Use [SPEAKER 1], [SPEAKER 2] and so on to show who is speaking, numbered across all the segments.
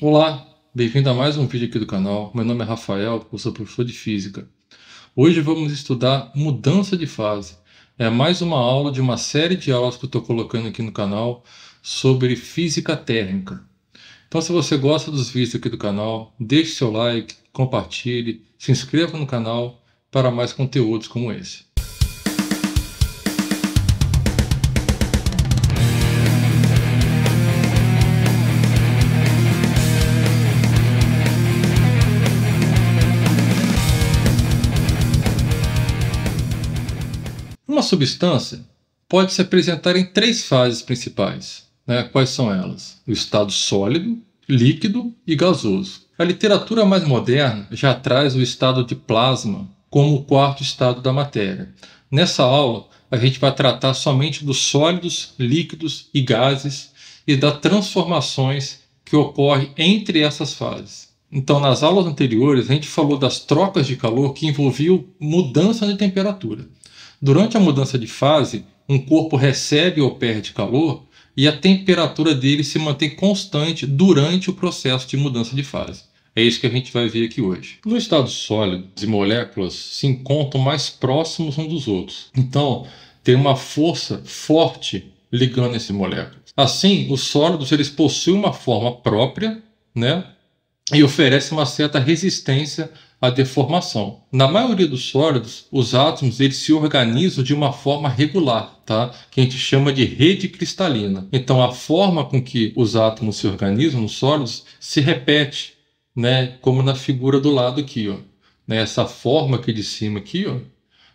[SPEAKER 1] Olá, bem-vindo a mais um vídeo aqui do canal. Meu nome é Rafael, eu sou professor de Física. Hoje vamos estudar mudança de fase. É mais uma aula de uma série de aulas que eu estou colocando aqui no canal sobre física térmica. Então, se você gosta dos vídeos aqui do canal, deixe seu like, compartilhe, se inscreva no canal para mais conteúdos como esse. Uma substância pode se apresentar em três fases principais, né? Quais são elas? O estado sólido, líquido e gasoso. A literatura mais moderna já traz o estado de plasma como o quarto estado da matéria. Nessa aula, a gente vai tratar somente dos sólidos, líquidos e gases e das transformações que ocorrem entre essas fases. Então, nas aulas anteriores, a gente falou das trocas de calor que envolviam mudança de temperatura. Durante a mudança de fase, um corpo recebe ou perde calor e a temperatura dele se mantém constante durante o processo de mudança de fase. É isso que a gente vai ver aqui hoje. No estado sólido, as moléculas se encontram mais próximos uns dos outros. Então, tem uma força forte ligando essas moléculas. Assim, os sólidos eles possuem uma forma própria, né? E oferecem uma certa resistência à deformação. Na maioria dos sólidos, os átomos eles se organizam de uma forma regular, tá? Que a gente chama de rede cristalina. Então, a forma com que os átomos se organizam nos sólidos se repete, né? Como na figura do lado aqui, ó. Né? Essa forma aqui de cima aqui, ó,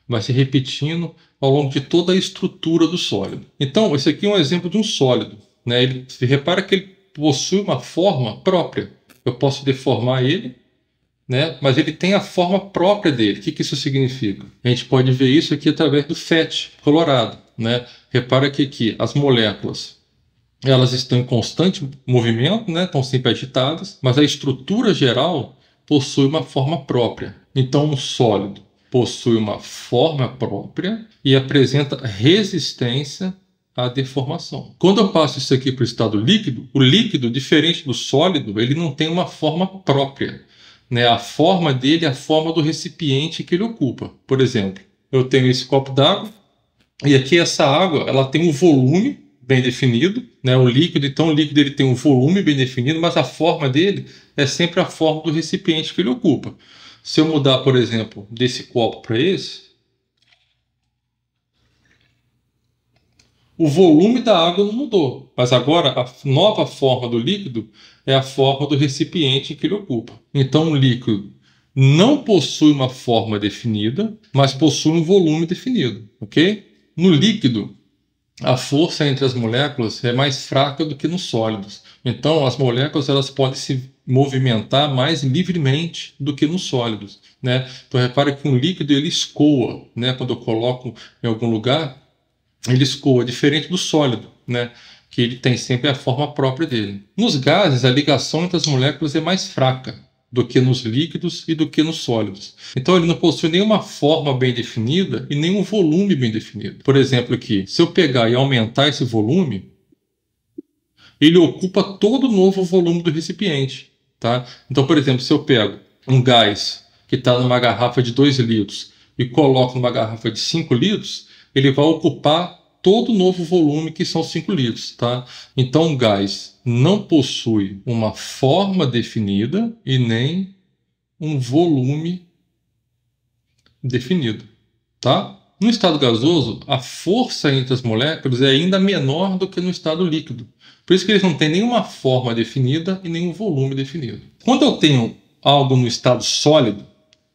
[SPEAKER 1] vai se repetindo ao longo de toda a estrutura do sólido. Então, esse aqui é um exemplo de um sólido, né? Ele, se repara que ele possui uma forma própria. Eu posso deformar ele, né? Mas ele tem a forma própria dele. O que isso significa? A gente pode ver isso aqui através do FET colorado, né? Repara que aqui as moléculas elas estão em constante movimento, né? Estão sempre agitadas, mas a estrutura geral possui uma forma própria. Então, um sólido possui uma forma própria e apresenta resistência à deformação. Quando eu passo isso aqui para o estado líquido, o líquido, diferente do sólido, ele não tem uma forma própria, né? A forma dele é a forma do recipiente que ele ocupa. Por exemplo, eu tenho esse copo d'água e aqui essa água ela tem um volume bem definido, né? O líquido, então o líquido ele tem um volume bem definido, mas a forma dele é sempre a forma do recipiente que ele ocupa. Se eu mudar, por exemplo, desse copo para esse, o volume da água não mudou, mas agora a nova forma do líquido é a forma do recipiente que ele ocupa. Então o líquido não possui uma forma definida, mas possui um volume definido, ok? No líquido, a força entre as moléculas é mais fraca do que nos sólidos. Então as moléculas elas podem se movimentar mais livremente do que nos sólidos, né? Então repara que um líquido ele escoa, né? Quando eu coloco em algum lugar, ele escoa, diferente do sólido, né? Que ele tem sempre a forma própria dele. Nos gases, a ligação entre as moléculas é mais fraca do que nos líquidos e do que nos sólidos. Então ele não possui nenhuma forma bem definida e nenhum volume bem definido. Por exemplo aqui, se eu pegar e aumentar esse volume, ele ocupa todo o novo volume do recipiente, tá? Então, por exemplo, se eu pego um gás que está numa garrafa de 2 litros e coloco numa garrafa de 5 litros, ele vai ocupar todo o novo volume que são 5 litros, tá? Então o gás não possui uma forma definida e nem um volume definido, tá? No estado gasoso, a força entre as moléculas é ainda menor do que no estado líquido. Por isso que eles não têm nenhuma forma definida e nenhum volume definido. Quando eu tenho algo no estado sólido,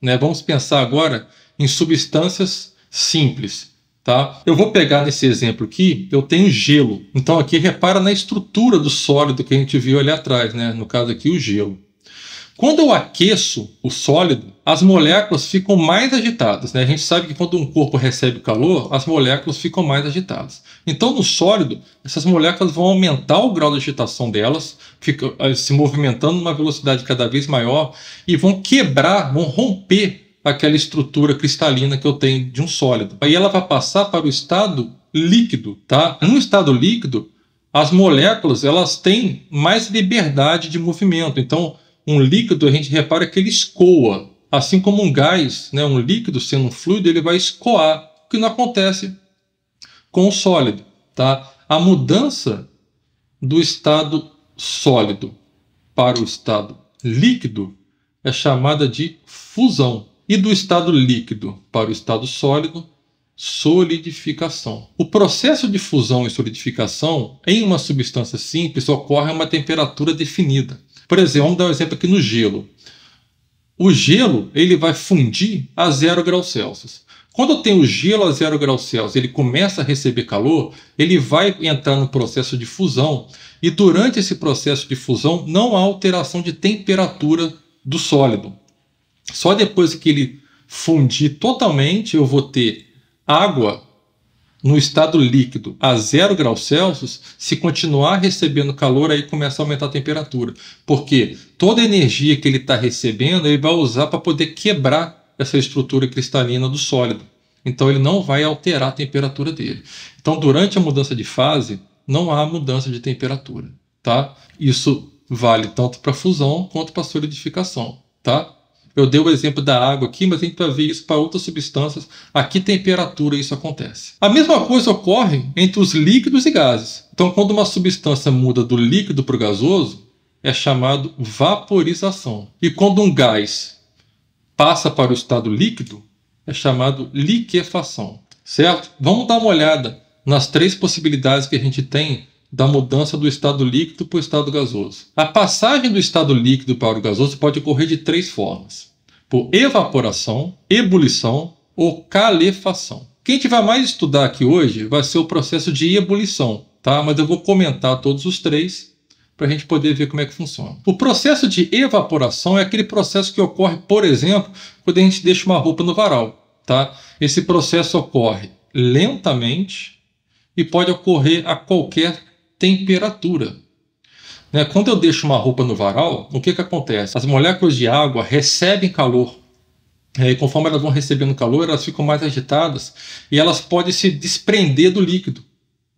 [SPEAKER 1] né, vamos pensar agora em substâncias simples. Tá? Eu vou pegar nesse exemplo aqui, eu tenho gelo. Então aqui repara na estrutura do sólido que a gente viu ali atrás, né? No caso aqui o gelo. Quando eu aqueço o sólido, as moléculas ficam mais agitadas, né? A gente sabe que quando um corpo recebe calor, as moléculas ficam mais agitadas. Então no sólido, essas moléculas vão aumentar o grau de agitação delas, ficam se movimentando numa velocidade cada vez maior e vão quebrar, vão romper aquela estrutura cristalina que eu tenho de um sólido. Aí ela vai passar para o estado líquido, tá? No estado líquido, as moléculas elas têm mais liberdade de movimento. Então, um líquido, a gente repara que ele escoa. Assim como um gás, né, um líquido sendo um fluido, ele vai escoar, o que não acontece com o sólido. Tá? A mudança do estado sólido para o estado líquido é chamada de fusão. E do estado líquido para o estado sólido, solidificação. O processo de fusão e solidificação em uma substância simples ocorre a uma temperatura definida. Por exemplo, vamos dar um exemplo aqui no gelo. O gelo ele vai fundir a 0 graus Celsius. Quando eu tenho gelo a 0 graus Celsius, ele começa a receber calor, ele vai entrar no processo de fusão e durante esse processo de fusão não há alteração de temperatura do sólido. Só depois que ele fundir totalmente, eu vou ter água no estado líquido a 0 graus Celsius. Se continuar recebendo calor, aí começa a aumentar a temperatura. Porque toda a energia que ele está recebendo, ele vai usar para poder quebrar essa estrutura cristalina do sólido. Então ele não vai alterar a temperatura dele. Então durante a mudança de fase, não há mudança de temperatura. Tá? Isso vale tanto para fusão quanto para solidificação. Tá? Eu dei o exemplo da água aqui, mas a gente vai ver isso para outras substâncias. A que temperatura isso acontece? A mesma coisa ocorre entre os líquidos e gases. Então, quando uma substância muda do líquido para o gasoso, é chamado vaporização. E quando um gás passa para o estado líquido, é chamado liquefação. Certo? Vamos dar uma olhada nas 3 possibilidades que a gente tem da mudança do estado líquido para o estado gasoso. A passagem do estado líquido para o gasoso pode ocorrer de 3 formas: por evaporação, ebulição ou calefação. O que a gente vai mais estudar aqui hoje vai ser o processo de ebulição, tá? Mas eu vou comentar todos os 3 para a gente poder ver como é que funciona. O processo de evaporação é aquele processo que ocorre, por exemplo, quando a gente deixa uma roupa no varal, tá? Esse processo ocorre lentamente e pode ocorrer a qualquer temperatura. Né? Quando eu deixo uma roupa no varal, o que acontece? As moléculas de água recebem calor. E conforme elas vão recebendo calor, elas ficam mais agitadas e elas podem se desprender do líquido,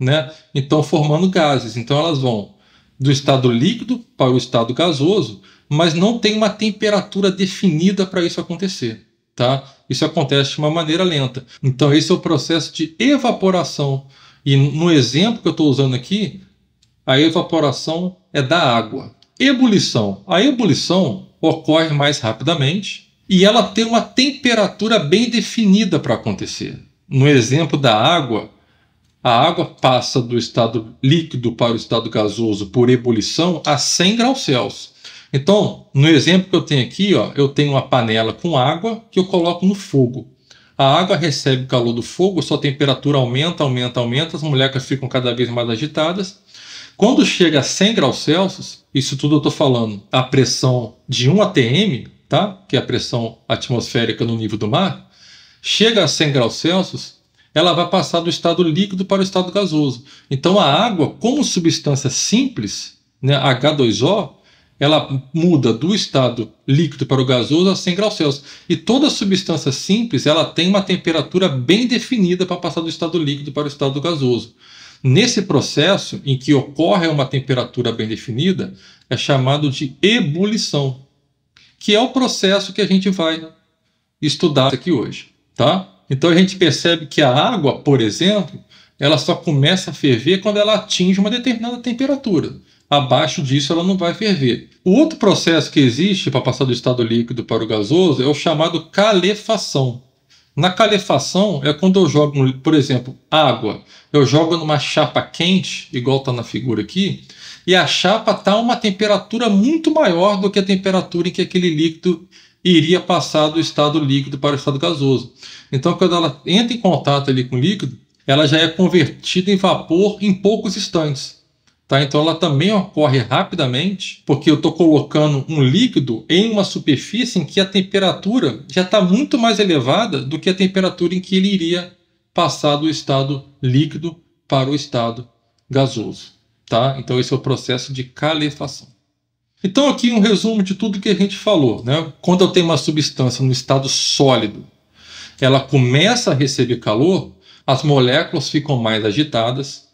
[SPEAKER 1] né? Então formando gases. Então elas vão do estado líquido para o estado gasoso, mas não tem uma temperatura definida para isso acontecer. Tá? Isso acontece de uma maneira lenta. Então esse é o processo de evaporação. E no exemplo que eu estou usando aqui, a evaporação é da água. Ebulição. A ebulição ocorre mais rapidamente e ela tem uma temperatura bem definida para acontecer. No exemplo da água, a água passa do estado líquido para o estado gasoso por ebulição a 100 graus Celsius. Então, no exemplo que eu tenho aqui, ó, eu tenho uma panela com água que eu coloco no fogo. A água recebe o calor do fogo, sua temperatura aumenta, as moléculas ficam cada vez mais agitadas. Quando chega a 100 graus Celsius, isso tudo eu estou falando, a pressão de 1 atm, tá? Que é a pressão atmosférica no nível do mar, chega a 100 graus Celsius, ela vai passar do estado líquido para o estado gasoso. Então a água, como substância simples, né, H2O, ela muda do estado líquido para o gasoso a 100 graus Celsius. E toda substância simples ela tem uma temperatura bem definida para passar do estado líquido para o estado gasoso. Nesse processo, em que ocorre uma temperatura bem definida, é chamado de ebulição, que é o processo que a gente vai estudar aqui hoje. Tá? Então a gente percebe que a água, por exemplo, ela só começa a ferver quando ela atinge uma determinada temperatura. Abaixo disso ela não vai ferver. O outro processo que existe para passar do estado líquido para o gasoso é o chamado calefação. Na calefação é quando eu jogo, por exemplo, água. Eu jogo numa chapa quente, igual está na figura aqui, e a chapa está a uma temperatura muito maior do que a temperatura em que aquele líquido iria passar do estado líquido para o estado gasoso. Então, quando ela entra em contato ali com o líquido, ela já é convertida em vapor em poucos instantes. Tá? Então ela também ocorre rapidamente, porque eu estou colocando um líquido em uma superfície em que a temperatura já está muito mais elevada do que a temperatura em que ele iria passar do estado líquido para o estado gasoso. Tá? Então esse é o processo de calefação. Então aqui um resumo de tudo que a gente falou. Né? Quando eu tenho uma substância no estado sólido, ela começa a receber calor, as moléculas ficam mais agitadas,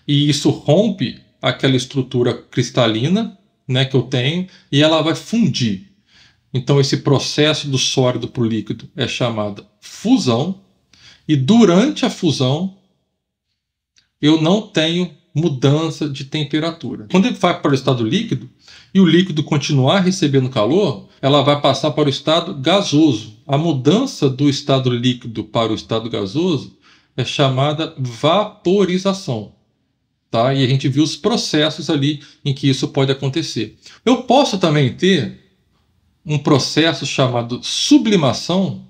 [SPEAKER 1] e isso rompe aquela estrutura cristalina, né, que eu tenho, e ela vai fundir. Então esse processo do sólido para o líquido é chamado fusão, e durante a fusão eu não tenho mudança de temperatura. Quando ele vai para o estado líquido e o líquido continuar recebendo calor, ela vai passar para o estado gasoso. A mudança do estado líquido para o estado gasoso é chamada vaporização. Tá? E a gente viu os processos ali em que isso pode acontecer. Eu posso também ter um processo chamado sublimação,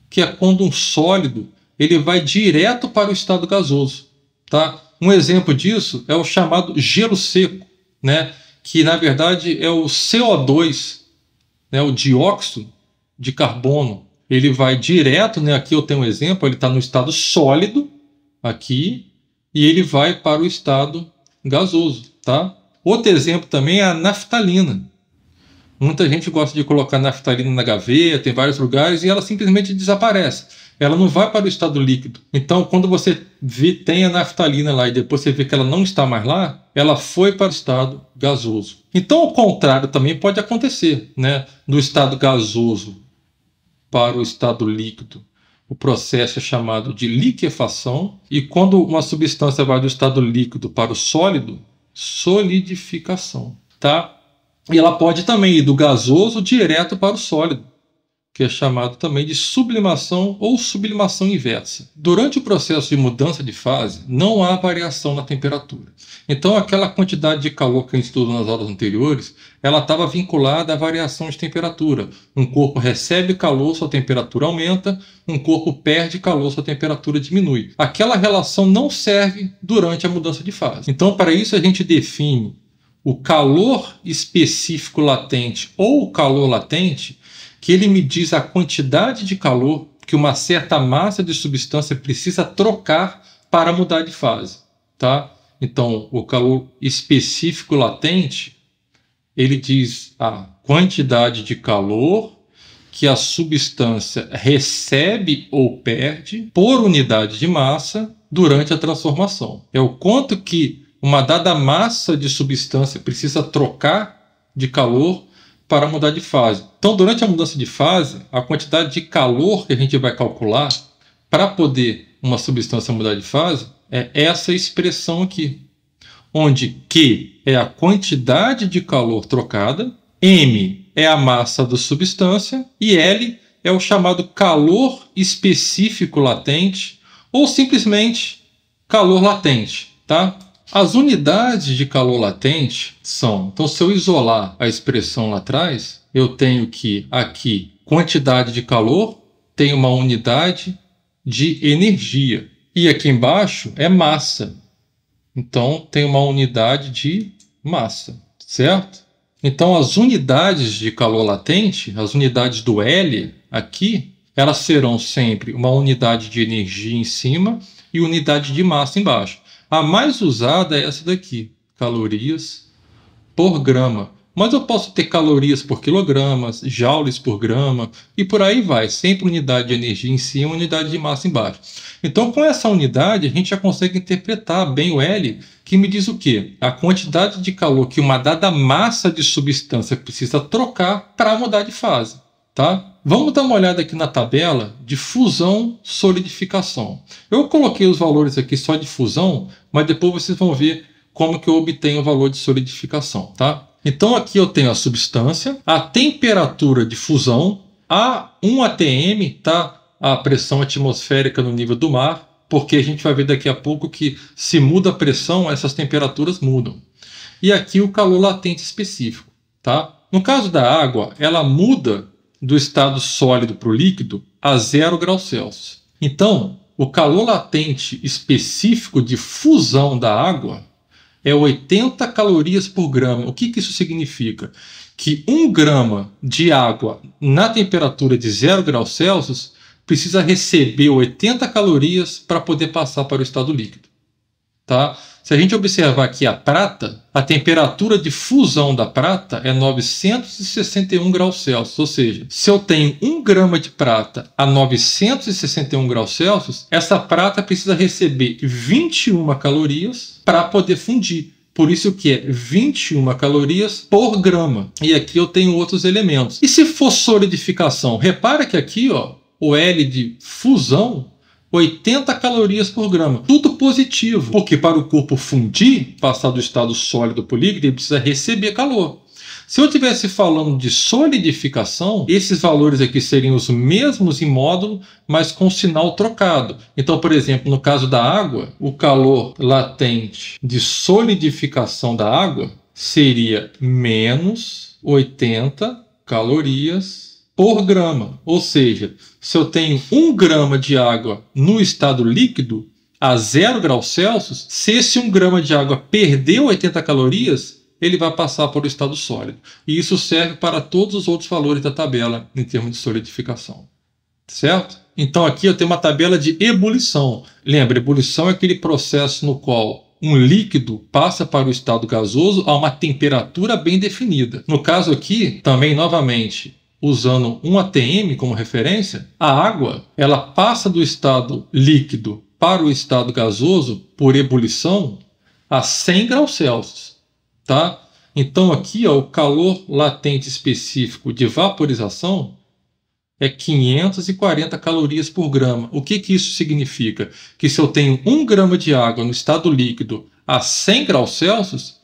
[SPEAKER 1] que é quando um sólido ele vai direto para o estado gasoso. Tá? Um exemplo disso é o chamado gelo seco, né? Que na verdade é o CO2, né? O dióxido de carbono. Ele vai direto, né? Aqui eu tenho um exemplo, ele está no estado sólido, aqui, e ele vai para o estado gasoso. Tá? Outro exemplo também é a naftalina. Muita gente gosta de colocar naftalina na gaveta, em vários lugares, e ela simplesmente desaparece. Ela não vai para o estado líquido. Então, quando você tem a naftalina lá e depois você vê que ela não está mais lá, ela foi para o estado gasoso. Então, o contrário também pode acontecer, né? Do estado gasoso para o estado líquido. O processo é chamado de liquefação, e quando uma substância vai do estado líquido para o sólido, solidificação. Tá? E ela pode também ir do gasoso direto para o sólido, que é chamado também de sublimação ou sublimação inversa. Durante o processo de mudança de fase, não há variação na temperatura. Então, aquela quantidade de calor que a gente estudou nas aulas anteriores, ela estava vinculada à variação de temperatura. Um corpo recebe calor, sua temperatura aumenta, um corpo perde calor, sua temperatura diminui. Aquela relação não serve durante a mudança de fase. Então, para isso, a gente define o calor específico latente ou o calor latente, que ele me diz a quantidade de calor que uma certa massa de substância precisa trocar para mudar de fase. Tá? Então, o calor específico latente, ele diz a quantidade de calor que a substância recebe ou perde por unidade de massa durante a transformação. É o quanto que uma dada massa de substância precisa trocar de calor para mudar de fase. Então, durante a mudança de fase, a quantidade de calor que a gente vai calcular para poder uma substância mudar de fase é essa expressão aqui, onde Q é a quantidade de calor trocada, M é a massa da substância e L é o chamado calor específico latente ou simplesmente calor latente, tá? As unidades de calor latente são... Então, se eu isolar a expressão lá atrás, eu tenho que aqui, quantidade de calor, tem uma unidade de energia. E aqui embaixo é massa. Então, tem uma unidade de massa, certo? Então, as unidades de calor latente, as unidades do L aqui, elas serão sempre uma unidade de energia em cima e unidade de massa embaixo. A mais usada é essa daqui, calorias por grama. Mas eu posso ter calorias por quilogramas, joules por grama e por aí vai. Sempre unidade de energia em cima, unidade de massa embaixo. Então, com essa unidade, a gente já consegue interpretar bem o L, que me diz o quê? A quantidade de calor que uma dada massa de substância precisa trocar para mudar de fase. Tá? Vamos dar uma olhada aqui na tabela de fusão-solidificação. Eu coloquei os valores aqui só de fusão, mas depois vocês vão ver como que eu obtenho o valor de solidificação. Tá? Então aqui eu tenho a substância, a temperatura de fusão, a 1 atm, tá? A pressão atmosférica no nível do mar, porque a gente vai ver daqui a pouco que se muda a pressão, essas temperaturas mudam. E aqui o calor latente específico. Tá? No caso da água, ela muda do estado sólido para o líquido a 0 graus Celsius. Então, o calor latente específico de fusão da água é 80 calorias por grama. O que isso significa? Que 1 grama de água na temperatura de 0 graus Celsius precisa receber 80 calorias para poder passar para o estado líquido. Tá? Se a gente observar aqui a prata, a temperatura de fusão da prata é 961 graus Celsius. Ou seja, se eu tenho 1 grama de prata a 961 graus Celsius, essa prata precisa receber 21 calorias para poder fundir. Por isso que é 21 calorias por grama. E aqui eu tenho outros elementos. E se for solidificação? Repara que aqui, ó, o L de fusão, 80 calorias por grama. Tudo positivo, porque para o corpo fundir, passar do estado sólido para o líquido, ele precisa receber calor. Se eu estivesse falando de solidificação, esses valores aqui seriam os mesmos em módulo, mas com sinal trocado. Então, por exemplo, no caso da água, o calor latente de solidificação da água seria menos 80 calorias por grama. Ou seja, se eu tenho 1 grama de água no estado líquido, a 0 graus Celsius, se esse 1 grama de água perder 80 calorias, ele vai passar para o estado sólido. E isso serve para todos os outros valores da tabela em termos de solidificação. Certo? Então aqui eu tenho uma tabela de ebulição. Lembra, ebulição é aquele processo no qual um líquido passa para o estado gasoso a uma temperatura bem definida. No caso aqui, também novamente, usando um ATM como referência, a água ela passa do estado líquido para o estado gasoso por ebulição a 100 graus Celsius. Tá? Então aqui ó, o calor latente específico de vaporização é 540 calorias por grama. O que isso significa? Que se eu tenho 1 grama de água no estado líquido a 100 graus Celsius,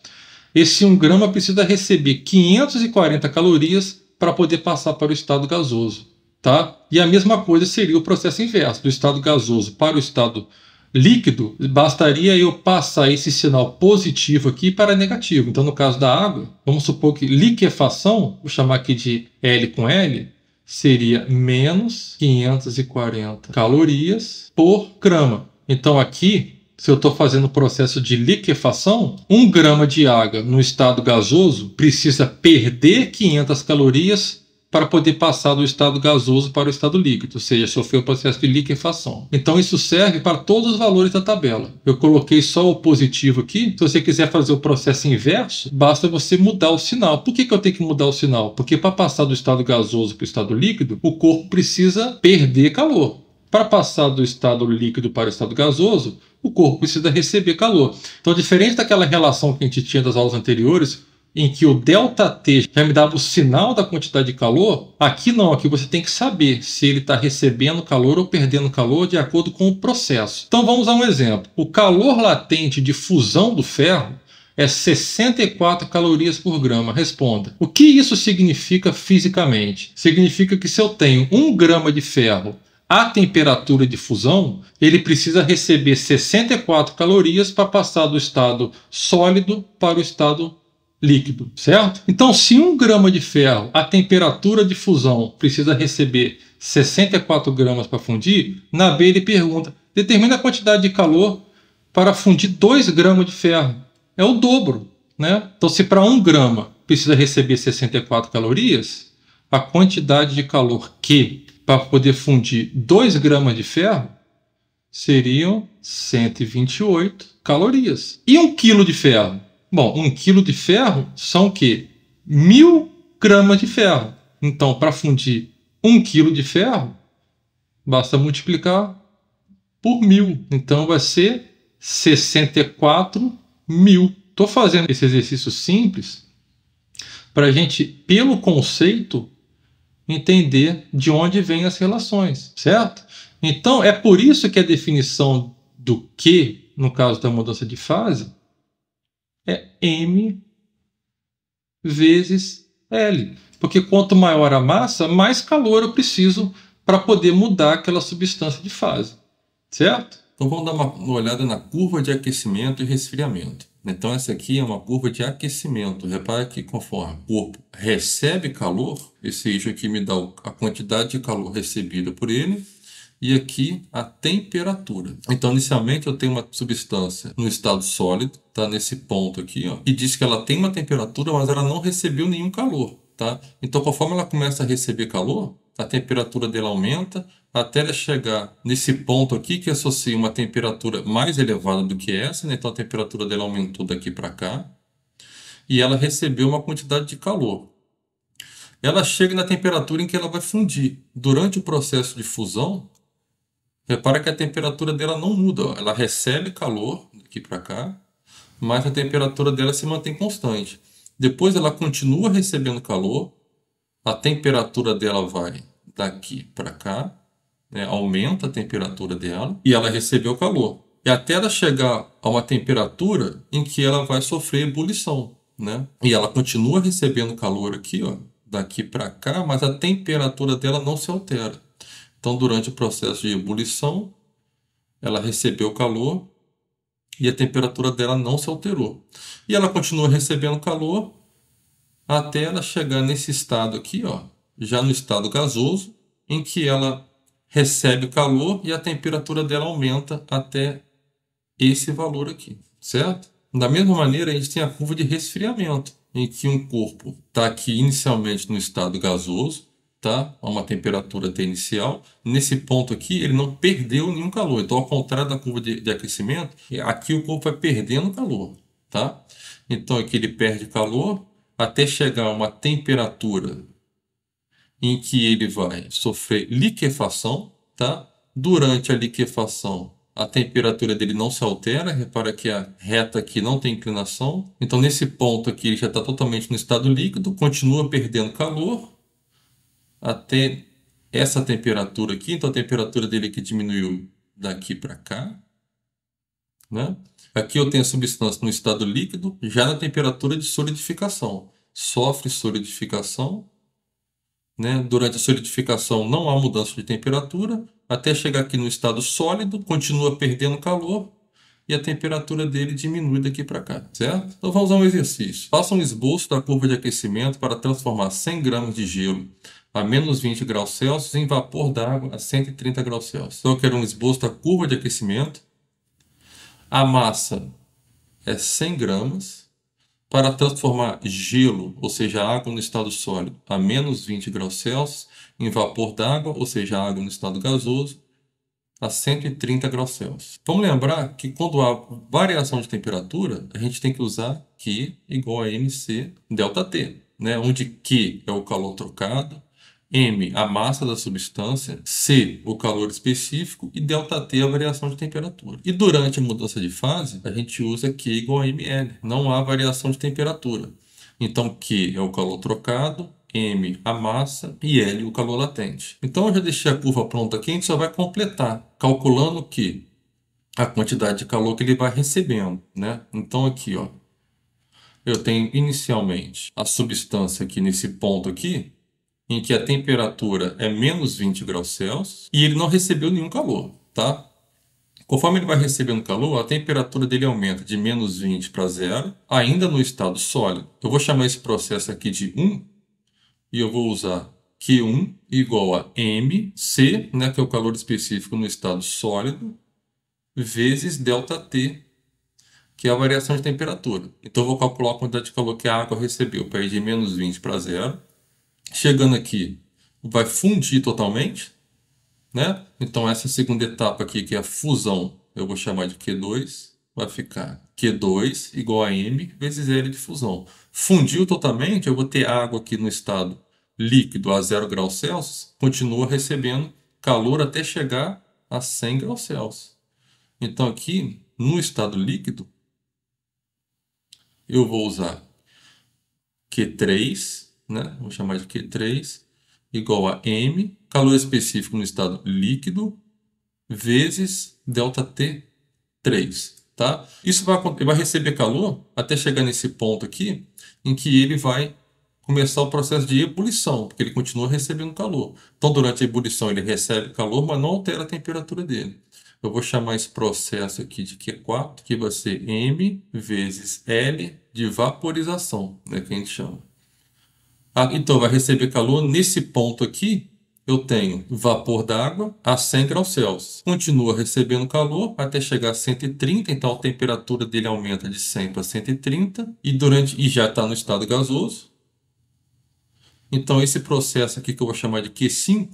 [SPEAKER 1] esse 1 grama precisa receber 540 calorias para poder passar para o estado gasoso. Tá? E a mesma coisa seria o processo inverso, do estado gasoso para o estado líquido, bastaria eu passar esse sinal positivo aqui para negativo. Então, no caso da água, vamos supor que liquefação, vou chamar aqui de L com L, seria menos 540 calorias por grama. Então, aqui, se eu estou fazendo o processo de liquefação, 1 grama de água no estado gasoso precisa perder 500 calorias para poder passar do estado gasoso para o estado líquido, ou seja, sofrer o processo de liquefação. Então isso serve para todos os valores da tabela. Eu coloquei só o positivo aqui. Se você quiser fazer o processo inverso, basta você mudar o sinal. Por que eu tenho que mudar o sinal? Porque para passar do estado gasoso para o estado líquido, o corpo precisa perder calor. Para passar do estado líquido para o estado gasoso, o corpo precisa receber calor. Então, diferente daquela relação que a gente tinha das aulas anteriores, em que o ΔT já me dava o sinal da quantidade de calor, aqui não, aqui você tem que saber se ele está recebendo calor ou perdendo calor de acordo com o processo. Então vamos a um exemplo. O calor latente de fusão do ferro é 64 calorias por grama. Responda. O que isso significa fisicamente? Significa que se eu tenho 1 grama de ferro a temperatura de fusão, ele precisa receber 64 calorias para passar do estado sólido para o estado líquido, certo? Então, se 1 grama de ferro, a temperatura de fusão precisa receber 64 gramas para fundir, na B ele pergunta, determina a quantidade de calor para fundir 2 gramas de ferro. É o dobro, né? Então, se para 1 grama precisa receber 64 calorias, a quantidade de calor que para poder fundir 2 gramas de ferro seriam 128 calorias. E 1 quilo de ferro? Bom, 1 quilo de ferro são o quê? 1000 gramas de ferro. Então, para fundir 1 quilo de ferro, basta multiplicar por 1000. Então, vai ser 64.000. Estou fazendo esse exercício simples para a gente, pelo conceito, entender de onde vêm as relações, certo? Então, é por isso que a definição do Q, no caso da mudança de fase, é M vezes L. Porque quanto maior a massa, mais calor eu preciso para poder mudar aquela substância de fase. Certo? Então vamos dar uma olhada na curva de aquecimento e resfriamento. Então essa aqui é uma curva de aquecimento. Repara que conforme o corpo recebe calor, esse eixo aqui me dá a quantidade de calor recebida por ele. E aqui a temperatura. Então, inicialmente, eu tenho uma substância no estado sólido, tá? Nesse ponto aqui, ó, e diz que ela tem uma temperatura, mas ela não recebeu nenhum calor, tá? Então, conforme ela começa a receber calor, a temperatura dela aumenta, até ela chegar nesse ponto aqui que associa uma temperatura mais elevada do que essa, né? Então a temperatura dela aumentou daqui para cá, e ela recebeu uma quantidade de calor. Ela chega na temperatura em que ela vai fundir. Durante o processo de fusão, repara que a temperatura dela não muda, ó. Ela recebe calor daqui para cá, mas a temperatura dela se mantém constante. Depois ela continua recebendo calor, a temperatura dela vai daqui para cá, né? Aumenta a temperatura dela e ela recebeu calor. E até ela chegar a uma temperatura em que ela vai sofrer ebulição, né? E ela continua recebendo calor aqui, ó, daqui para cá, mas a temperatura dela não se altera. Então, durante o processo de ebulição, ela recebeu calor e a temperatura dela não se alterou. E ela continua recebendo calor até ela chegar nesse estado aqui, ó, já no estado gasoso, em que ela recebe calor e a temperatura dela aumenta até esse valor aqui, certo? Da mesma maneira, a gente tem a curva de resfriamento, em que um corpo está aqui inicialmente no estado gasoso, tá? A uma temperatura T inicial. Nesse ponto aqui, ele não perdeu nenhum calor. Então, ao contrário da curva de aquecimento, aqui o corpo vai perdendo calor, tá? Então, aqui ele perde calor até chegar a uma temperatura em que ele vai sofrer liquefação, tá? Durante a liquefação, a temperatura dele não se altera. Repara que a reta aqui não tem inclinação. Então, nesse ponto aqui, ele já está totalmente no estado líquido, continua perdendo calor até essa temperatura aqui. Então, a temperatura dele aqui diminuiu daqui para cá, né? Aqui eu tenho a substância no estado líquido, já na temperatura de solidificação. Sofre solidificação, né? Durante a solidificação não há mudança de temperatura, até chegar aqui no estado sólido, continua perdendo calor e a temperatura dele diminui daqui para cá, certo? Então vamos a um exercício. Faça um esboço da curva de aquecimento para transformar 100 gramas de gelo a menos 20 graus Celsius em vapor d'água a 130 graus Celsius. Então eu quero um esboço da curva de aquecimento. A massa é 100 gramas. Para transformar gelo, ou seja, água no estado sólido, a menos 20 graus Celsius, em vapor d'água, ou seja, água no estado gasoso, a 130 graus Celsius. Vamos lembrar que quando há variação de temperatura, a gente tem que usar Q igual a mc ΔT, né? Onde Q é o calor trocado, M, a massa da substância, C, o calor específico e ΔT, a variação de temperatura. E durante a mudança de fase, a gente usa Q igual a mL. Não há variação de temperatura. Então, Q é o calor trocado, M, a massa e L, o calor latente. Então, eu já deixei a curva pronta aqui, a gente só vai completar, calculando que a quantidade de calor que ele vai recebendo, né? Então, aqui, ó, eu tenho inicialmente a substância aqui nesse ponto aqui, em que a temperatura é menos 20 graus Celsius e ele não recebeu nenhum calor, tá? Conforme ele vai recebendo calor, a temperatura dele aumenta de menos 20 para 0, ainda no estado sólido. Eu vou chamar esse processo aqui de 1 e eu vou usar Q1 igual a mc, né, que é o calor específico no estado sólido, vezes ΔT, que é a variação de temperatura. Então eu vou calcular a quantidade de calor que a água recebeu para ir de menos 20 para 0. Chegando aqui, vai fundir totalmente, né? Então, essa segunda etapa aqui, que é a fusão, eu vou chamar de Q2, vai ficar Q2 igual a M vezes L de fusão. Fundiu totalmente, eu vou ter água aqui no estado líquido a 0 graus Celsius, continua recebendo calor até chegar a 100 graus Celsius. Então, aqui, no estado líquido, eu vou usar Q3, né? Vou chamar de Q3 igual a M, calor específico no estado líquido, vezes ΔT3, tá? Isso vai receber calor até chegar nesse ponto aqui, em que ele vai começar o processo de ebulição, porque ele continua recebendo calor. Então, durante a ebulição, ele recebe calor, mas não altera a temperatura dele. Eu vou chamar esse processo aqui de Q4, que vai ser M vezes L de vaporização, né, que a gente chama. Então, vai receber calor. Nesse ponto aqui, eu tenho vapor d'água a 100 graus Celsius. Continua recebendo calor até chegar a 130, então a temperatura dele aumenta de 100 para 130 e já está no estado gasoso. Então esse processo aqui que eu vou chamar de Q5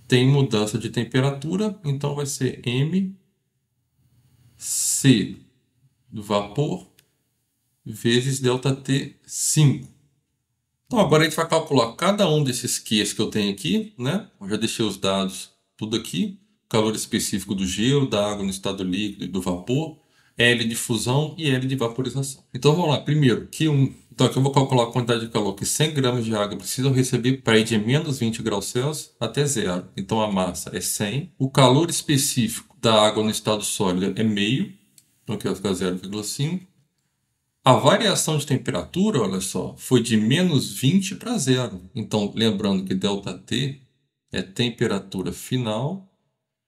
[SPEAKER 1] tem mudança de temperatura, então vai ser MC do vapor vezes ΔT5. Então agora a gente vai calcular cada um desses Qs que eu tenho aqui, né? Eu já deixei os dados tudo aqui. Calor específico do gelo, da água no estado líquido e do vapor, L de fusão e L de vaporização. Então vamos lá, primeiro, Q1. Então aqui eu vou calcular a quantidade de calor que 100 gramas de água precisam receber para ir de menos 20 graus Celsius até zero. Então a massa é 100. O calor específico da água no estado sólido é meio. Então aqui vai ficar 0,5. A variação de temperatura, olha só, foi de menos 20 para zero. Então lembrando que ΔT é temperatura final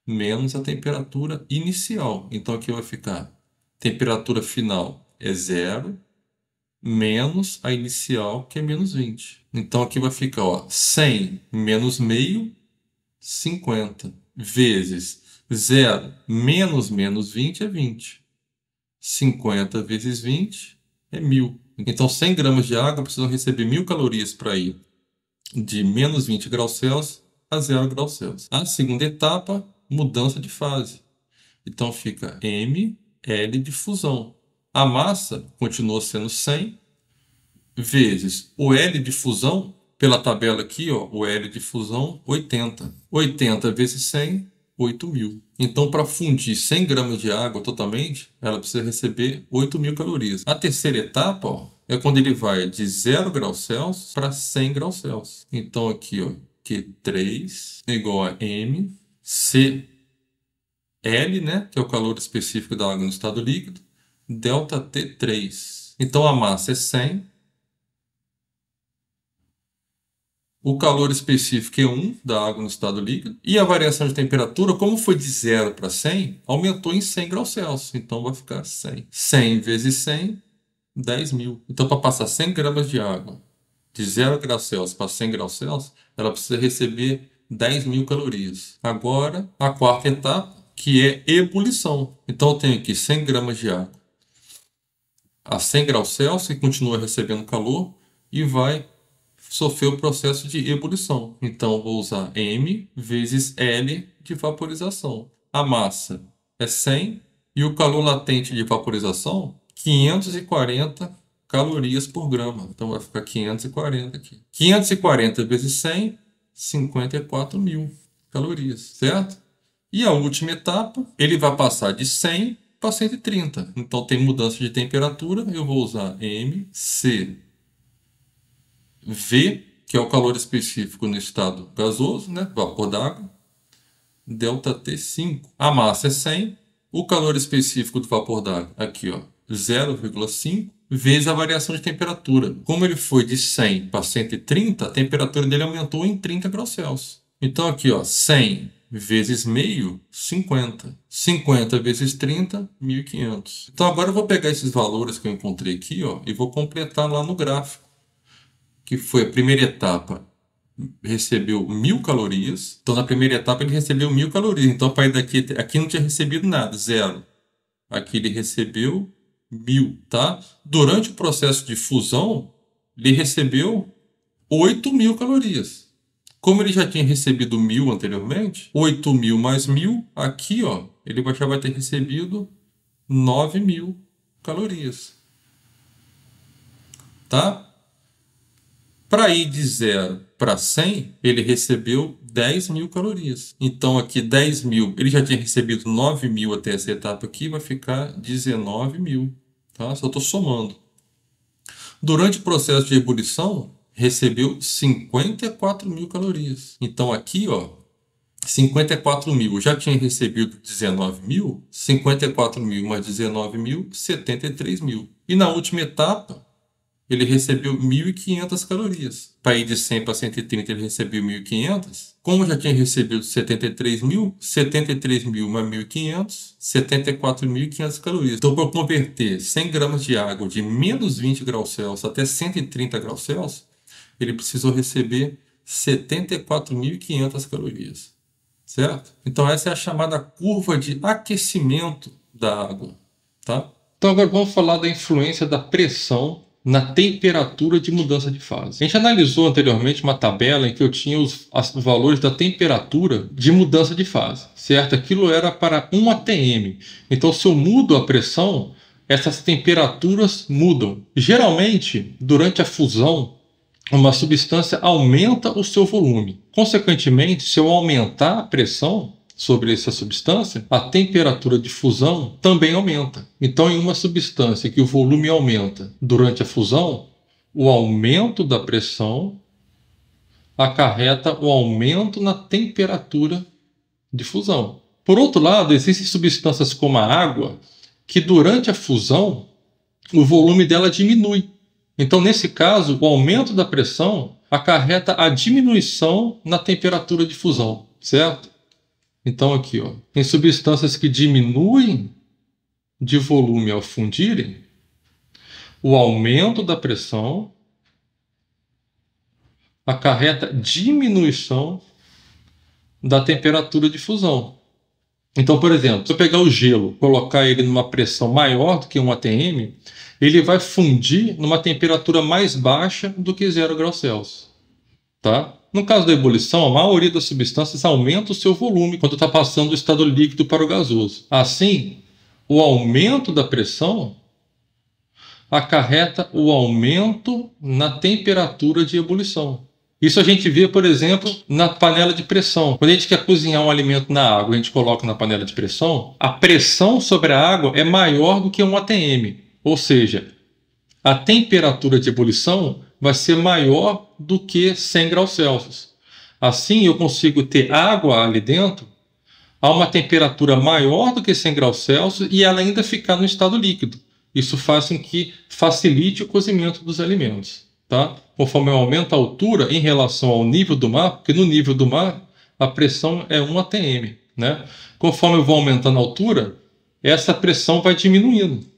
[SPEAKER 1] menos a temperatura inicial. Então aqui vai ficar temperatura final é zero menos a inicial, que é menos 20. Então aqui vai ficar, ó, 100 menos meio, 50, vezes 0 menos menos 20 é 20. 50 vezes 20 é 1000. Então 100 gramas de água precisam receber 1000 calorias para ir de menos 20 graus Celsius a 0 graus Celsius. A segunda etapa, mudança de fase. Então fica mL de fusão. A massa continua sendo 100 vezes o L de fusão, pela tabela aqui, ó, o L de fusão 80. 80 vezes 100, 8.000. Então, para fundir 100 gramas de água totalmente, ela precisa receber 8.000 calorias. A terceira etapa, ó, é quando ele vai de 0 graus Celsius para 100 graus Celsius. Então, aqui, ó, Q3 é igual a M, C, L, né, que é o calor específico da água no estado líquido, ΔT3. Então, a massa é 100. O calor específico é 1 da água no estado líquido. E a variação de temperatura, como foi de 0 para 100, aumentou em 100 graus Celsius. Então vai ficar 100. 100 vezes 100, 10.000. Então para passar 100 gramas de água de 0 graus Celsius para 100 graus Celsius, ela precisa receber 10.000 calorias. Agora, a quarta etapa, que é ebulição. Então eu tenho aqui 100 gramas de água a 100 graus Celsius e continua recebendo calor e vai sofrer o processo de ebulição. Então, vou usar M vezes L de vaporização. A massa é 100 e o calor latente de vaporização, 540 calorias por grama. Então, vai ficar 540 aqui. 540 vezes 100, 54.000 calorias, certo? E a última etapa, ele vai passar de 100 para 130. Então, tem mudança de temperatura. Eu vou usar M, C, V, que é o calor específico no estado gasoso, né? Vapor d'água, ΔT5. A massa é 100, o calor específico do vapor d'água, aqui, ó, 0,5, vezes a variação de temperatura. Como ele foi de 100 para 130, a temperatura dele aumentou em 30 graus Celsius. Então aqui, ó, 100 vezes meio, 50. 50 vezes 30, 1.500. Então agora eu vou pegar esses valores que eu encontrei aqui, ó, e vou completar lá no gráfico, que foi a primeira etapa, recebeu 1.000 calorias. Então, na primeira etapa, ele recebeu 1.000 calorias. Então, para ir daqui, aqui não tinha recebido nada, zero. Aqui ele recebeu 1.000, tá? Durante o processo de fusão, ele recebeu 8.000 calorias. Como ele já tinha recebido 1.000 anteriormente, 8.000 mais 1.000, aqui, ó, ele já vai ter recebido 9.000 calorias. Tá? Para ir de 0 para 100, ele recebeu 10.000 calorias. Então, aqui 10.000, ele já tinha recebido 9.000 até essa etapa aqui, vai ficar 19.000. Tá? Só estou somando. Durante o processo de ebulição, recebeu 54.000 calorias. Então, aqui, ó, 54.000, já tinha recebido 19.000, 54.000 mais 19.000, 73.000. E na última etapa, ele recebeu 1.500 calorias. Para ir de 100 para 130, ele recebeu 1.500. Como já tinha recebido 73.000, 73.000 mais 1.500, 74.500 calorias. Então, para converter 100 gramas de água de menos 20 graus Celsius até 130 graus Celsius, ele precisou receber 74.500 calorias. Certo? Então, essa é a chamada curva de aquecimento da água. Tá? Então, agora vamos falar da influência da pressão na temperatura de mudança de fase. A gente analisou anteriormente uma tabela em que eu tinha os valores da temperatura de mudança de fase, certo? Aquilo era para 1 atm. Então, se eu mudo a pressão, essas temperaturas mudam. Geralmente, durante a fusão, uma substância aumenta o seu volume. Consequentemente, se eu aumentar a pressão sobre essa substância, a temperatura de fusão também aumenta. Então, em uma substância que o volume aumenta durante a fusão, o aumento da pressão acarreta o aumento na temperatura de fusão. Por outro lado, existem substâncias como a água que durante a fusão o volume dela diminui. Então, nesse caso, o aumento da pressão acarreta a diminuição na temperatura de fusão, certo? Então aqui, ó, em substâncias que diminuem de volume ao fundirem, o aumento da pressão acarreta diminuição da temperatura de fusão. Então, por exemplo, se eu pegar o gelo, colocar ele numa pressão maior do que 1 atm, ele vai fundir numa temperatura mais baixa do que 0 graus Celsius. Tá? No caso da ebulição, a maioria das substâncias aumenta o seu volume quando está passando do estado líquido para o gasoso. Assim, o aumento da pressão acarreta o aumento na temperatura de ebulição. Isso a gente vê, por exemplo, na panela de pressão. Quando a gente quer cozinhar um alimento na água, a gente coloca na panela de pressão, a pressão sobre a água é maior do que 1 atm. Ou seja, a temperatura de ebulição vai ser maior do que 100 graus Celsius. Assim, eu consigo ter água ali dentro a uma temperatura maior do que 100 graus Celsius e ela ainda ficar no estado líquido. Isso faz com que facilite o cozimento dos alimentos. Tá? Conforme eu aumento a altura em relação ao nível do mar, porque no nível do mar a pressão é 1 atm. Né? Conforme eu vou aumentando a altura, essa pressão vai diminuindo.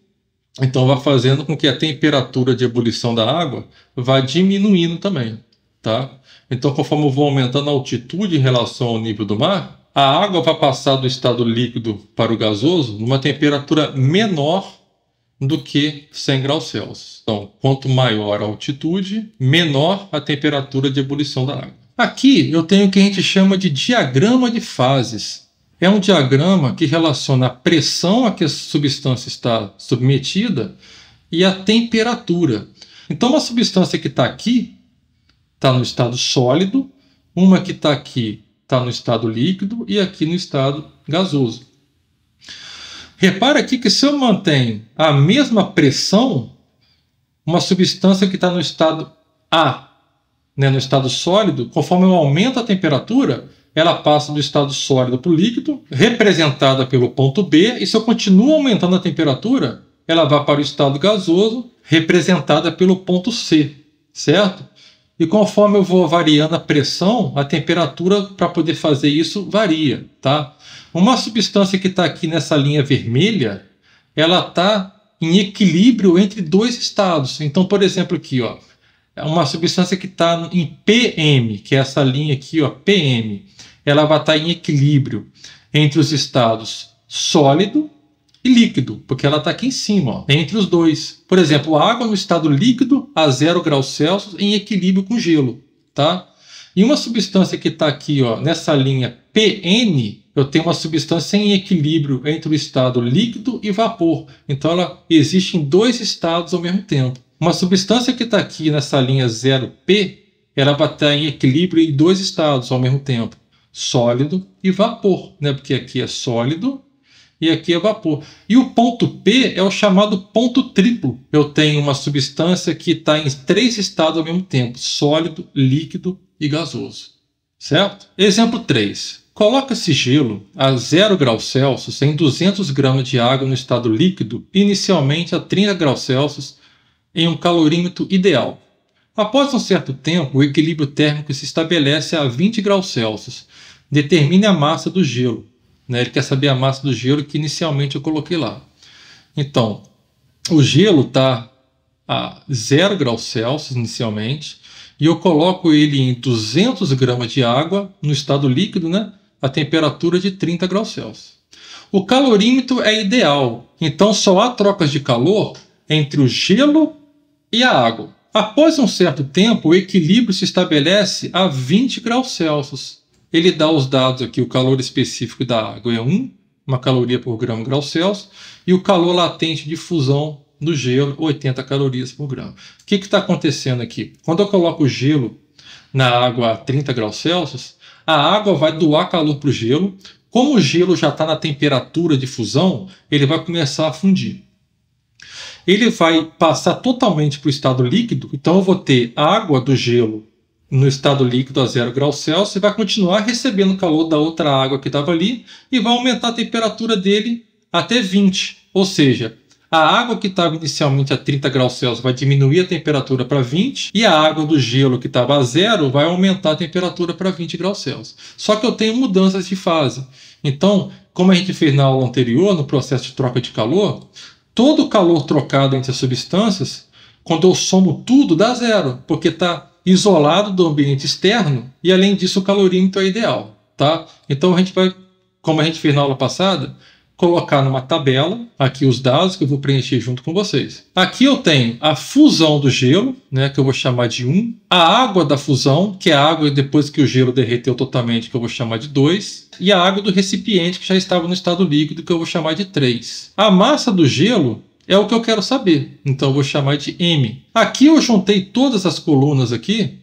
[SPEAKER 1] Então vai fazendo com que a temperatura de ebulição da água vá diminuindo também. Tá? Então, conforme eu vou aumentando a altitude em relação ao nível do mar, a água vai passar do estado líquido para o gasoso numa temperatura menor do que 100 graus Celsius. Então, quanto maior a altitude, menor a temperatura de ebulição da água. Aqui eu tenho o que a gente chama de diagrama de fases. É um diagrama que relaciona a pressão a que a substância está submetida e a temperatura. Então, uma substância que está aqui está no estado sólido, uma que está aqui está no estado líquido e aqui no estado gasoso. Repara aqui que se eu mantenho a mesma pressão, uma substância que está no estado A, né, no estado sólido, conforme eu aumento a temperatura, ela passa do estado sólido para o líquido, representada pelo ponto B, e se eu continuo aumentando a temperatura, ela vai para o estado gasoso, representada pelo ponto C, certo? E conforme eu vou variando a pressão, a temperatura para poder fazer isso varia, tá? Uma substância que está aqui nessa linha vermelha, ela está em equilíbrio entre dois estados. Então, por exemplo, aqui, ó, é uma substância que está em PM, que é essa linha aqui, ó, PM. Ela vai estar em equilíbrio entre os estados sólido e líquido, porque ela está aqui em cima, ó, entre os dois. Por exemplo, a água no estado líquido a 0 graus Celsius em equilíbrio com gelo, tá? E uma substância que está aqui, ó, nessa linha PN, eu tenho uma substância em equilíbrio entre o estado líquido e vapor. Então ela existe em dois estados ao mesmo tempo. Uma substância que está aqui nessa linha 0P, ela vai estar em equilíbrio em dois estados ao mesmo tempo, sólido e vapor, né? Porque aqui é sólido e aqui é vapor. E o ponto P é o chamado ponto triplo. Eu tenho uma substância que está em três estados ao mesmo tempo, sólido, líquido e gasoso. Certo? Exemplo 3. Coloca-se gelo a 0 graus Celsius em 200 gramas de água no estado líquido, inicialmente a 30 graus Celsius, em um calorímetro ideal. Após um certo tempo, o equilíbrio térmico se estabelece a 20 graus Celsius. Determine a massa do gelo. Ele quer saber a massa do gelo que inicialmente eu coloquei lá. Então, o gelo está a 0 graus Celsius inicialmente, e eu coloco ele em 200 gramas de água no estado líquido, né? A temperatura de 30 graus Celsius. O calorímetro é ideal, então só há trocas de calor entre o gelo e a água. Após um certo tempo, o equilíbrio se estabelece a 20 graus Celsius. Ele dá os dados aqui, o calor específico da água é 1 caloria por grama grau Celsius, e o calor latente de fusão do gelo, 80 calorias por grama. O que está acontecendo aqui? Quando eu coloco o gelo na água a 30 graus Celsius, a água vai doar calor para o gelo. Como o gelo já está na temperatura de fusão, ele vai começar a fundir. Ele vai passar totalmente para o estado líquido, então eu vou ter a água do gelo no estado líquido a 0 graus Celsius e vai continuar recebendo calor da outra água que estava ali e vai aumentar a temperatura dele até 20. Ou seja, a água que estava inicialmente a 30 graus Celsius vai diminuir a temperatura para 20 e a água do gelo que estava a 0 vai aumentar a temperatura para 20 graus Celsius. Só que eu tenho mudanças de fase. Então, como a gente fez na aula anterior, no processo de troca de calor, todo o calor trocado entre as substâncias, quando eu somo tudo, dá 0, porque está isolado do ambiente externo e, além disso, o calorímetro é ideal. Tá? Então, a gente vai, como a gente fez na aula passada, colocar numa tabela aqui os dados que eu vou preencher junto com vocês. Aqui eu tenho a fusão do gelo, né, que eu vou chamar de 1, a água da fusão, que é a água depois que o gelo derreteu totalmente, que eu vou chamar de 2, e a água do recipiente, que já estava no estado líquido, que eu vou chamar de 3. A massa do gelo é o que eu quero saber, então eu vou chamar de M. Aqui eu juntei todas as colunas aqui,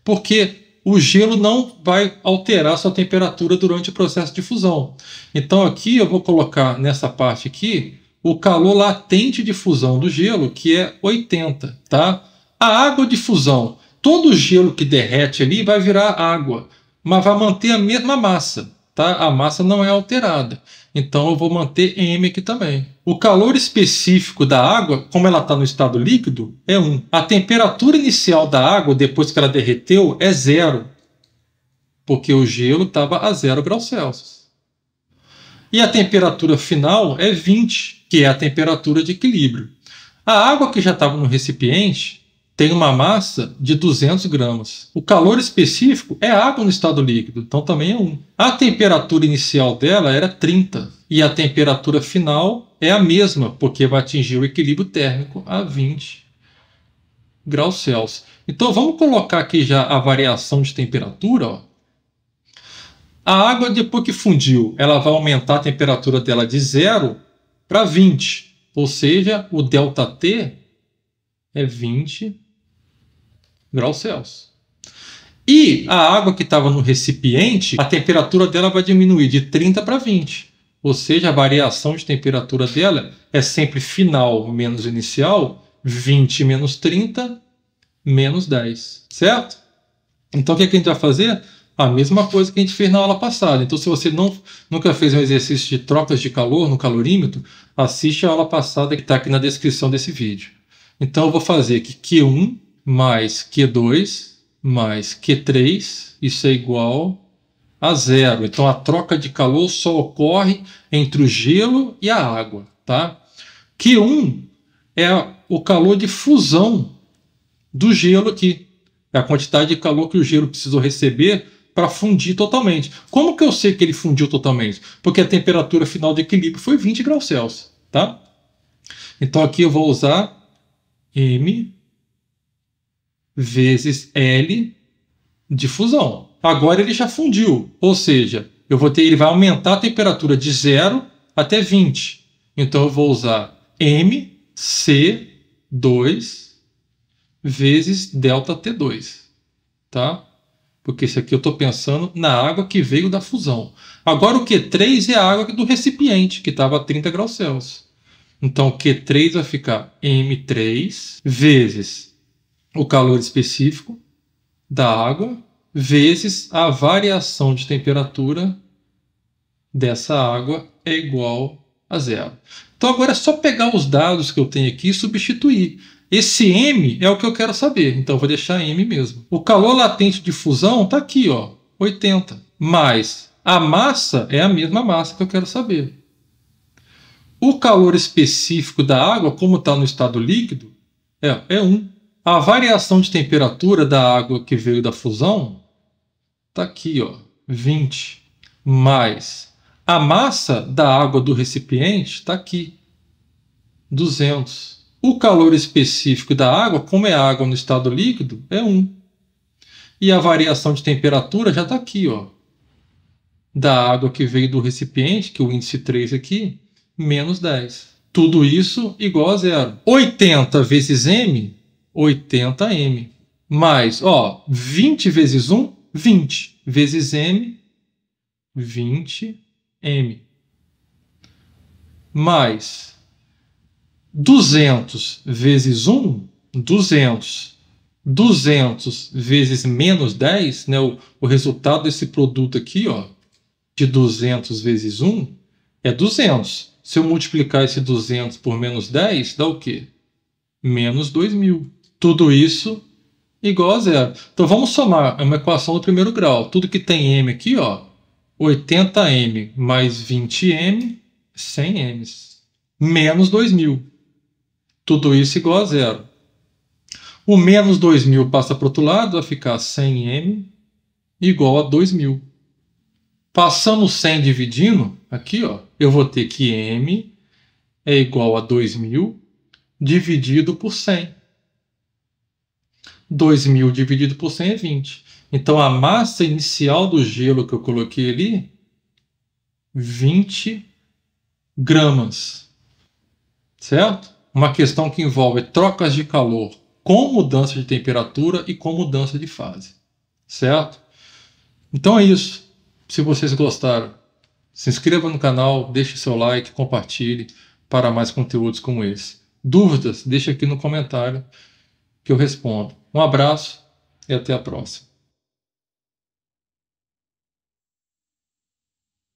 [SPEAKER 1] porque o gelo não vai alterar sua temperatura durante o processo de fusão. Então aqui eu vou colocar nessa parte aqui o calor latente de fusão do gelo, que é 80. Tá? A água de fusão, todo o gelo que derrete ali vai virar água, mas vai manter a mesma massa. Tá? A massa não é alterada. Então eu vou manter M aqui também. O calor específico da água, como ela está no estado líquido, é 1. A temperatura inicial da água, depois que ela derreteu, é 0. Porque o gelo estava a 0 graus Celsius. E a temperatura final é 20, que é a temperatura de equilíbrio. A água que já estava no recipiente tem uma massa de 200 gramas. O calor específico é água no estado líquido, então também é 1. A temperatura inicial dela era 30 e a temperatura final é a mesma, porque vai atingir o equilíbrio térmico a 20 graus Celsius. Então vamos colocar aqui já a variação de temperatura. Ó. A água, depois que fundiu, ela vai aumentar a temperatura dela de 0 para 20, ou seja, o ΔT é 20 graus Celsius. E a água que estava no recipiente, a temperatura dela vai diminuir de 30 para 20. Ou seja, a variação de temperatura dela é sempre final menos inicial, 20 menos 30 menos 10. Certo? Então o que a gente vai fazer? A mesma coisa que a gente fez na aula passada. Então se você nunca fez um exercício de trocas de calor no calorímetro, assiste a aula passada que está aqui na descrição desse vídeo. Então eu vou fazer aqui Q1 mais Q2 mais Q3, isso é igual a 0. Então a troca de calor só ocorre entre o gelo e a água. Tá? Q1 é o calor de fusão do gelo aqui. É a quantidade de calor que o gelo precisou receber para fundir totalmente. Como que eu sei que ele fundiu totalmente? Porque a temperatura final de equilíbrio foi 20 graus Celsius. Tá? Então aqui eu vou usar M vezes L de fusão. Agora ele já fundiu, ou seja, ele vai aumentar a temperatura de 0 até 20. Então eu vou usar MC2 vezes ΔT2. Tá? Porque esse aqui eu estou pensando na água que veio da fusão. Agora o Q3 é a água do recipiente, que estava a 30 graus Celsius. Então Q3 vai ficar M3 vezes o calor específico da água vezes a variação de temperatura dessa água é igual a 0. Então agora é só pegar os dados que eu tenho aqui e substituir. Esse M é o que eu quero saber, então eu vou deixar M mesmo. O calor latente de fusão está aqui, ó, 80. Mas a massa é a mesma massa que eu quero saber. O calor específico da água, como está no estado líquido, é 1. A variação de temperatura da água que veio da fusão está aqui, ó, 20. Mais a massa da água do recipiente está aqui, 200. O calor específico da água, como é água no estado líquido, é 1. E a variação de temperatura já está aqui, ó. Da água que veio do recipiente, que é o índice 3 aqui, menos 10. Tudo isso igual a 0. 80 vezes M, 80M. Mais, ó, 20 vezes 1, 20. Vezes M, 20M. Mais 200 vezes 1, 200. 200 vezes menos 10, né, o resultado desse produto aqui, ó, de 200 vezes 1 é 200. Se eu multiplicar esse 200 por menos 10, dá o quê? Menos 2.000. Tudo isso igual a 0. Então vamos somar, é uma equação do primeiro grau. Tudo que tem M aqui, ó, 80M mais 20M, 100M. Menos 2.000. Tudo isso igual a 0. O menos 2.000 passa para o outro lado, vai ficar 100M igual a 2.000. Passando 100 dividindo, aqui, ó, eu vou ter que M é igual a 2.000 dividido por 100. 2.000 dividido por 100 é 20. Então, a massa inicial do gelo que eu coloquei ali, 20 gramas. Certo? Uma questão que envolve trocas de calor com mudança de temperatura e com mudança de fase. Certo? Então é isso. Se vocês gostaram, se inscreva no canal, deixe seu like, compartilhe para mais conteúdos como esse. Dúvidas? Deixe aqui no comentário que eu respondo. Um abraço e até a próxima.